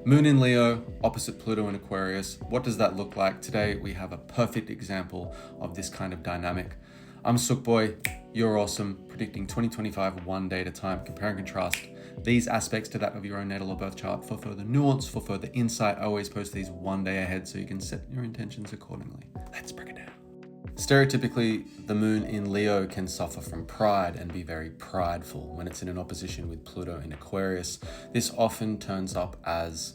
Moon in Leo, opposite Pluto in Aquarius. What does that look like? Today we have a perfect example of this kind of dynamic. I'm Boy, you're awesome, predicting 2025 one day at a time, compare and contrast these aspects to that of your own natal or birth chart for further nuance, for further insight. I always post these one day ahead so you can set your intentions accordingly. Let's break it down. Stereotypically, the moon in Leo can suffer from pride and be very prideful. When it's in an opposition with Pluto in Aquarius, this often turns up as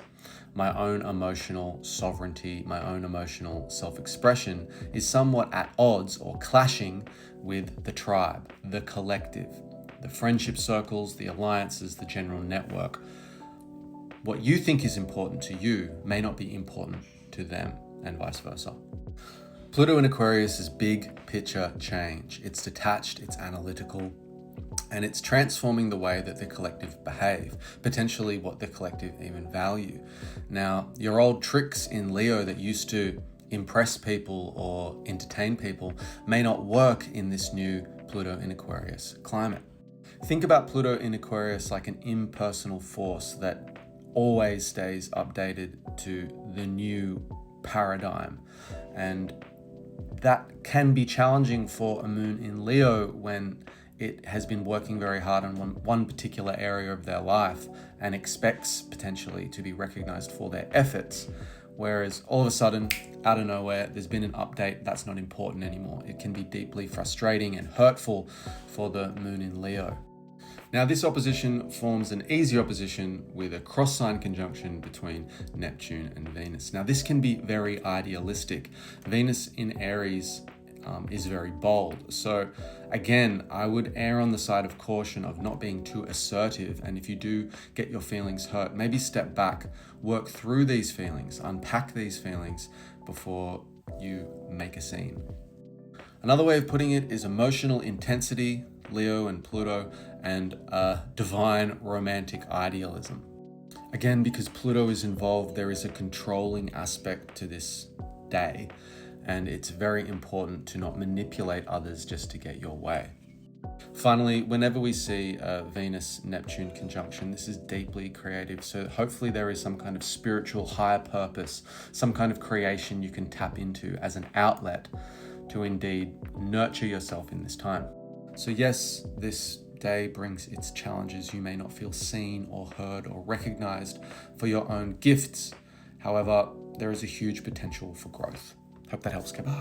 my own emotional sovereignty, my own emotional self-expression is somewhat at odds or clashing with the tribe, the collective, the friendship circles, the alliances, the general network. What you think is important to you may not be important to them, and vice versa. Pluto in Aquarius is big picture change. It's detached, it's analytical, and it's transforming the way that the collective behave, potentially what the collective even value. Now, your old tricks in Leo that used to impress people or entertain people may not work in this new Pluto in Aquarius climate. Think about Pluto in Aquarius like an impersonal force that always stays updated to the new paradigm. And that can be challenging for a moon in Leo when it has been working very hard on one particular area of their life and expects potentially to be recognized for their efforts. Whereas all of a sudden, out of nowhere, there's been an update that's not important anymore. It can be deeply frustrating and hurtful for the moon in Leo. Now, this opposition forms an easy opposition with a cross-sign conjunction between Neptune and Venus. Now, this can be very idealistic. Venus in Aries is very bold. So again, I would err on the side of caution of not being too assertive. And if you do get your feelings hurt, maybe step back, work through these feelings, unpack these feelings before you make a scene. Another way of putting it is emotional intensity, Leo and Pluto, and divine romantic idealism. Again, because Pluto is involved, there is a controlling aspect to this day, and it's very important to not manipulate others just to get your way. Finally, whenever we see a Venus-Neptune conjunction, this is deeply creative. So hopefully there is some kind of spiritual higher purpose, some kind of creation you can tap into as an outlet to indeed nurture yourself in this time. So yes, this day brings its challenges. You may not feel seen or heard or recognized for your own gifts. However, there is a huge potential for growth. Hope that helps, Kevin.